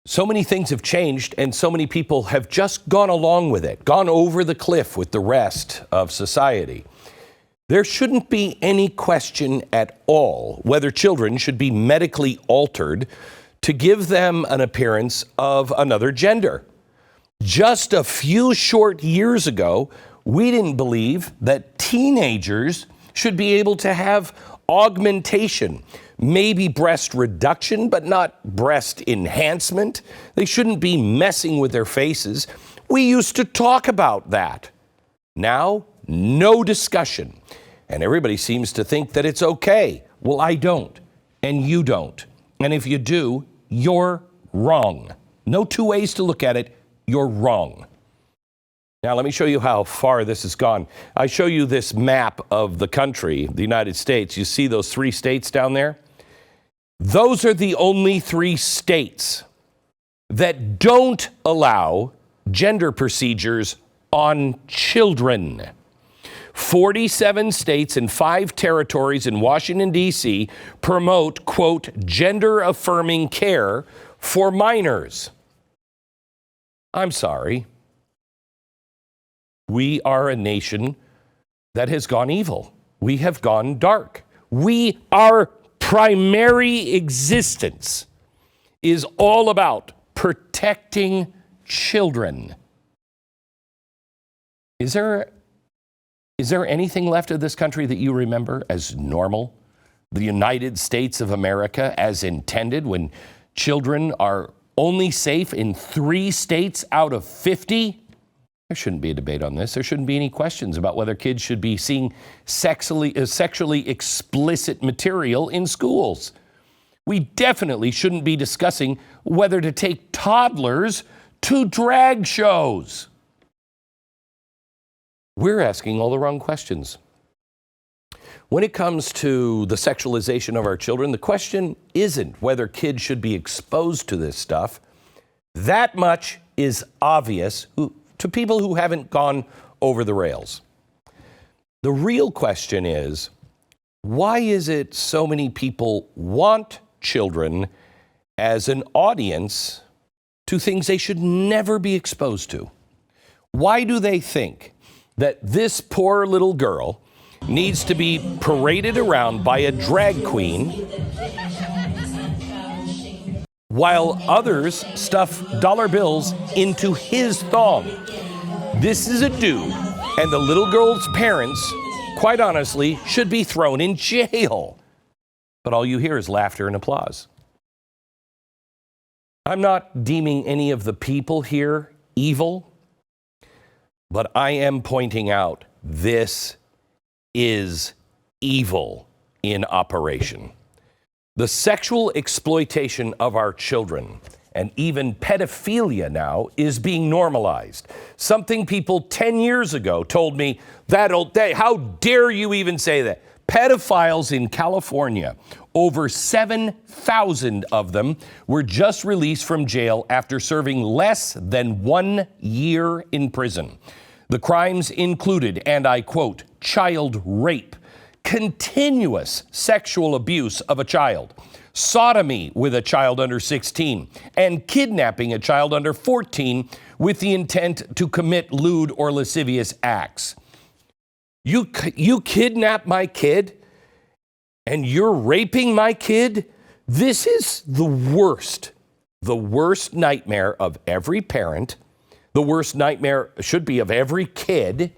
So many things have changed, and so many people have just gone along with it, gone over the cliff with the rest of society. There shouldn't be any question at all whether children should be medically altered to give them an appearance of another gender. Just a few short years ago, we didn't believe that teenagers should be able to have augmentation, maybe breast reduction, but not breast enhancement. They shouldn't be messing with their faces. We used to talk about that. Now, no discussion. And everybody seems to think that it's okay. Well, I don't, and you don't. And if you do, you're wrong. No two ways to look at it. You're wrong. Now, let me show you how far this has gone. I show you this map of the country, the United States. You see those 3 states down there? Those are the only 3 states that don't allow gender procedures on children. 47 states and 5 territories in Washington, D.C. promote, quote, gender-affirming care for minors. I'm sorry. We are a nation that has gone evil. We have gone dark. Our primary existence is all about protecting children. Is there anything left of this country that you remember as normal? The United States of America as intended, when children are only safe in 3 states out of 50? There shouldn't be a debate on this. There shouldn't be any questions about whether kids should be seeing sexually explicit material in schools. We definitely shouldn't be discussing whether to take toddlers to drag shows. We're asking all the wrong questions. When it comes to the sexualization of our children, the question isn't whether kids should be exposed to this stuff. That much is obvious to people who haven't gone over the rails. The real question is, why is it so many people want children as an audience to things they should never be exposed to? Why do they think that this poor little girl needs to be paraded around by a drag queen while others stuff dollar bills into his thong? This is a dude, and the little girl's parents, quite honestly, should be thrown in jail. But all you hear is laughter and applause. I'm not deeming any of the people here evil, but I am pointing out this is evil in operation. The sexual exploitation of our children, and even pedophilia now, is being normalized. Something people 10 years ago told me, how dare you even say that? Pedophiles in California, over 7,000 of them were just released from jail after serving less than 1 year in prison. The crimes included, and I quote, child rape, continuous sexual abuse of a child, sodomy with a child under 16, and kidnapping a child under 14 with the intent to commit lewd or lascivious acts. You kidnap my kid and you're raping my kid? This is the worst nightmare of every parent. The worst nightmare should be of every kid.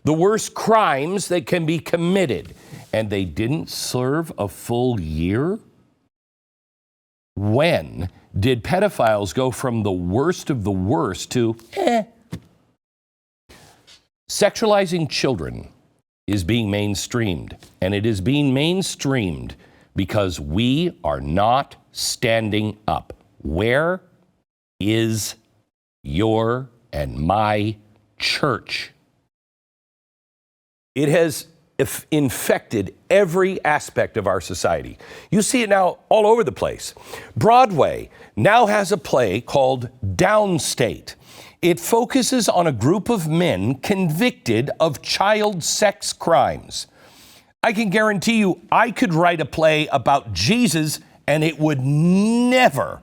The worst crimes that can be committed. And they didn't serve a full year? When did pedophiles go from the worst of the worst to Sexualizing children is being mainstreamed, and it is being mainstreamed because we are not standing up. Where is your and my church? It has infected every aspect of our society. You see it now all over the place. Broadway now has a play called Downstate. It focuses on a group of men convicted of child sex crimes. I can guarantee you I could write a play about Jesus and it would never,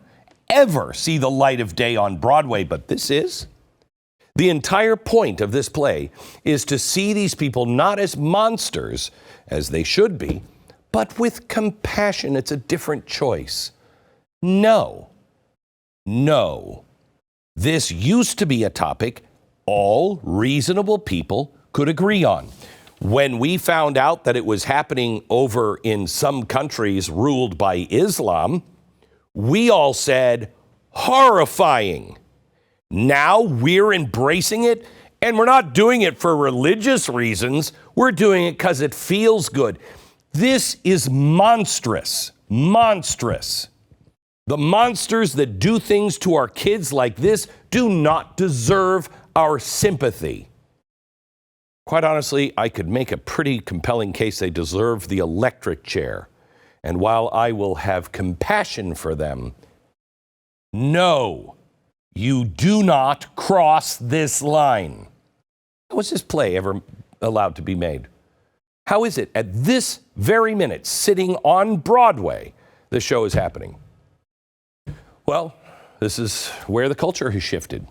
ever see the light of day on Broadway, but this is. The entire point of this play is to see these people not as monsters, as they should be, but with compassion. It's a different choice. No. This used to be a topic all reasonable people could agree on. When we found out that it was happening over in some countries ruled by Islam, we all said, horrifying. Now we're embracing it, and we're not doing it for religious reasons. We're doing it because it feels good. This is monstrous. Monstrous. The monsters that do things to our kids like this do not deserve our sympathy. Quite honestly, I could make a pretty compelling case they deserve the electric chair. And while I will have compassion for them, no, you do not cross this line. How was this play ever allowed to be made? How is it at this very minute, sitting on Broadway, the show is happening? Well, this is where the culture has shifted.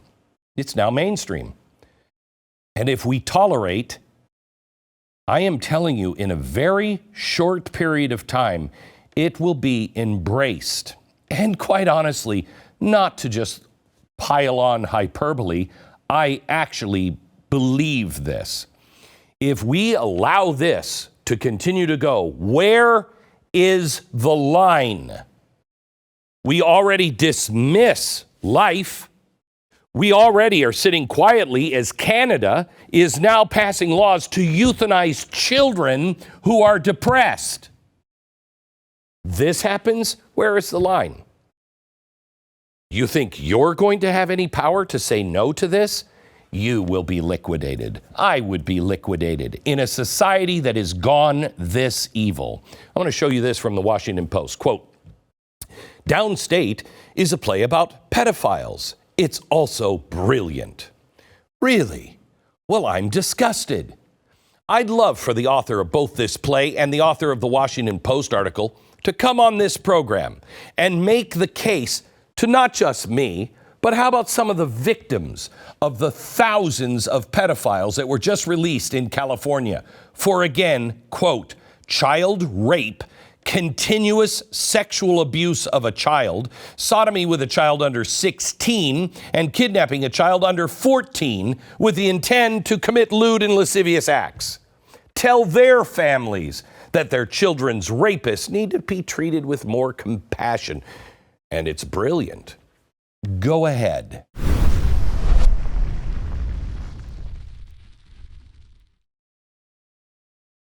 It's now mainstream. And if we tolerate, I am telling you, in a very short period of time, it will be embraced. And quite honestly, not to just pile on hyperbole, I actually believe this. If we allow this to continue to go, where is the line? We already dismiss life. We already are sitting quietly as Canada is now passing laws to euthanize children who are depressed. This happens, where is the line? You think you're going to have any power to say no to this? You will be liquidated. I would be liquidated in a society that is gone this evil. I want to show you this from the Washington Post. Quote, Downstate is a play about pedophiles. It's also brilliant. Really? Well, I'm disgusted. I'd love for the author of both this play and the author of the Washington Post article to come on this program and make the case to not just me, but how about some of the victims of the thousands of pedophiles that were just released in California for, again, quote, child rape, continuous sexual abuse of a child, sodomy with a child under 16, and kidnapping a child under 14 with the intent to commit lewd and lascivious acts. Tell their families that their children's rapists need to be treated with more compassion. And it's brilliant. Go ahead.